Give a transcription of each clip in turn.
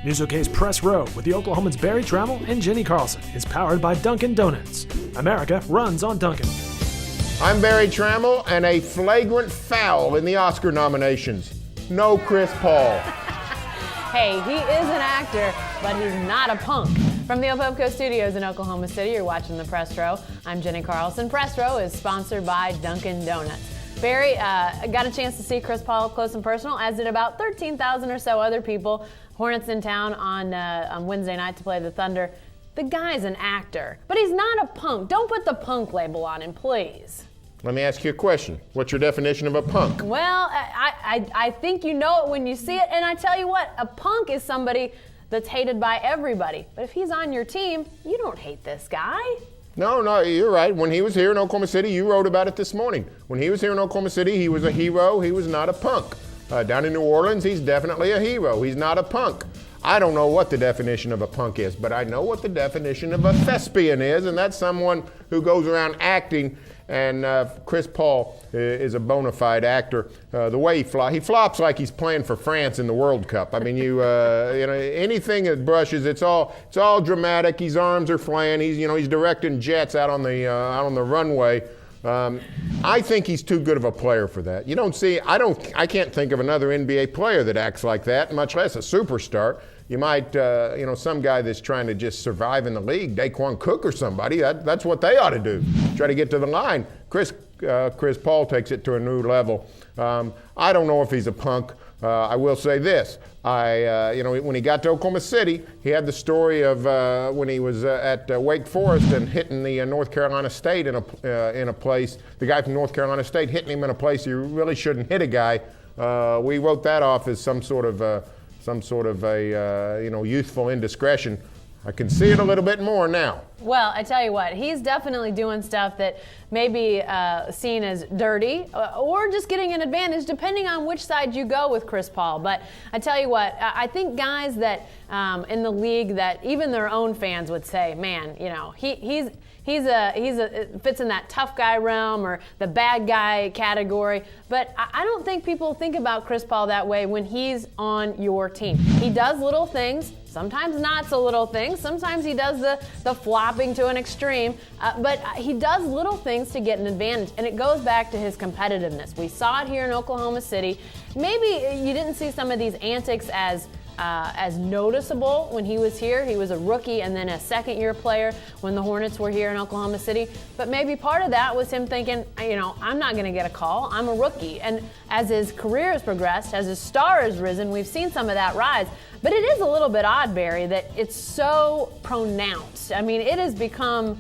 Music's Press Row with the Oklahoman's Barry Tramel and Jenni Carlson is powered by Dunkin' Donuts. America runs on Dunkin'. I'm Barry Tramel, and a flagrant foul in the Oscar nominations. No Chris Paul. Hey, he is an actor, but he's not a punk. From the Opopco Studios in Oklahoma City, you're watching the Press Row. I'm Jenni Carlson. Press Row is sponsored by Dunkin' Donuts. Barry, got a chance to see Chris Paul up close and personal, as did about 13,000 or so other people. Hornets in town on Wednesday night to play the Thunder. The guy's an actor, but he's not a punk. Don't put the punk label on him, please. Let me ask you a question. What's your definition of a punk? Well, I think you know it when you see it, and I tell you what, a punk is somebody that's hated by everybody. But if he's on your team, you don't hate this guy. No, you're right. When he was here in Oklahoma City, you wrote about it this morning. When he was here in Oklahoma City, he was a hero. He was not a punk. Down in New Orleans, he's definitely a hero. He's not a punk. I don't know what the definition of a punk is, but I know what the definition of a thespian is, and that's someone who goes around acting. And Chris Paul is a bona fide actor. The way he flops like he's playing for France in the World Cup. I mean, you know, anything that brushes, it's all dramatic. His arms are flying. He's directing jets out on the runway. I think he's too good of a player for that. You don't see. I can't think of another NBA player that acts like that, much less a superstar. You might, some guy that's trying to just survive in the league, Daquan Cook or somebody, that's what they ought to do. Try to get to the line. Chris Paul takes it to a new level. I don't know if he's a punk. I will say this. When he got to Oklahoma City, he had the story of when he was at Wake Forest and hitting the North Carolina State in a place. The guy from North Carolina State hitting him in a place you really shouldn't hit a guy. We wrote that off as some sort of youthful indiscretion. I can see it a little bit more now. Well, I tell you what, he's definitely doing stuff that may be seen as dirty or just getting an advantage, depending on which side you go with Chris Paul. But I tell you what, I think guys that in the league that even their own fans would say, man, he fits in that tough guy realm or the bad guy category. But I don't think people think about Chris Paul that way when he's on your team. He does little things, sometimes not so little things. Sometimes he does the flopping to an extreme. But he does little things to get an advantage. And it goes back to his competitiveness. We saw it here in Oklahoma City. Maybe you didn't see some of these antics as noticeable when he was here. He was a rookie and then a second-year player when the Hornets were here in Oklahoma City. But maybe part of that was him thinking, I'm not going to get a call. I'm a rookie. And as his career has progressed, as his star has risen, we've seen some of that rise. But it is a little bit odd, Barry, that it's so pronounced. I mean, it has become...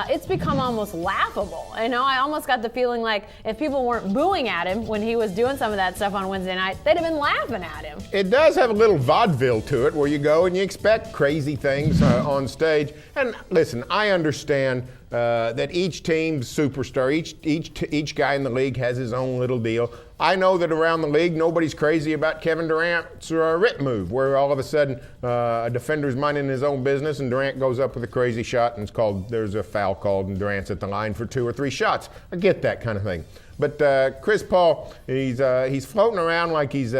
it's become almost laughable. I almost got the feeling like if people weren't booing at him when he was doing some of that stuff on Wednesday night, they'd have been laughing at him. It does have a little vaudeville to it where you go and you expect crazy things on stage. And listen, I understand that each team's superstar, each guy in the league has his own little deal. I know that around the league, nobody's crazy about Kevin Durant's rip move, where all of a sudden a defender's minding his own business and Durant goes up with a crazy shot and there's a foul called and Durant's at the line for 2 or 3 shots. I get that kind of thing. But Chris Paul, he's floating around like he's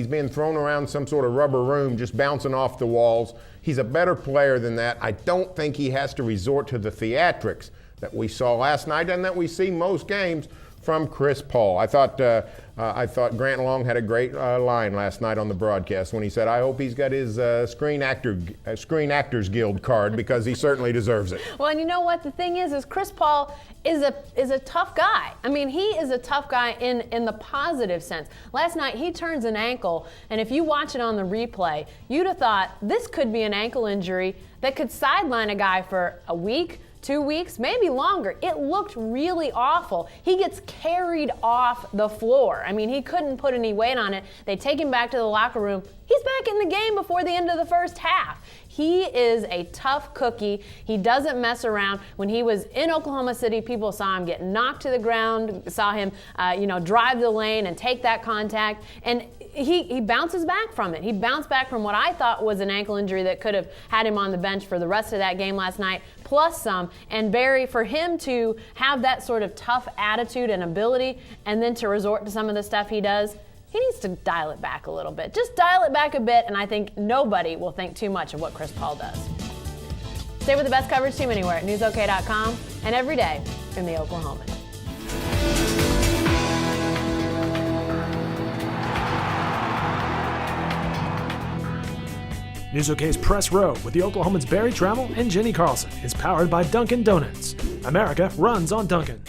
being thrown around some sort of rubber room, just bouncing off the walls. He's a better player than that. I don't think he has to resort to the theatrics that we saw last night and that we see most games from Chris Paul. I thought Grant Long had a great line last night on the broadcast when he said, "I hope he's got his Screen Actors Guild card because he certainly deserves it." Well, and you know what the thing is Chris Paul is a tough guy. I mean, he is a tough guy in the positive sense. Last night he turns an ankle, and if you watch it on the replay, you'd have thought this could be an ankle injury that could sideline a guy for a week, 2 weeks, maybe longer. It looked really awful. He gets carried off the floor. I mean, he couldn't put any weight on it. They take him back to the locker room. He's back in the game before the end of the first half. He is a tough cookie. He doesn't mess around. When he was in Oklahoma City, people saw him get knocked to the ground, saw him, drive the lane and take that contact. And he bounces back from it. He bounced back from what I thought was an ankle injury that could have had him on the bench for the rest of that game last night, plus some. And Barry, for him to have that sort of tough attitude and ability and then to resort to some of the stuff he does, he needs to dial it back a little bit. Just dial it back a bit, and I think nobody will think too much of what Chris Paul does. Stay with the best coverage team anywhere at newsok.com and every day in the Oklahoman. News OK's Press Row with the Oklahoman's Barry Tramel and Jenni Carlson is powered by Dunkin' Donuts. America runs on Dunkin'.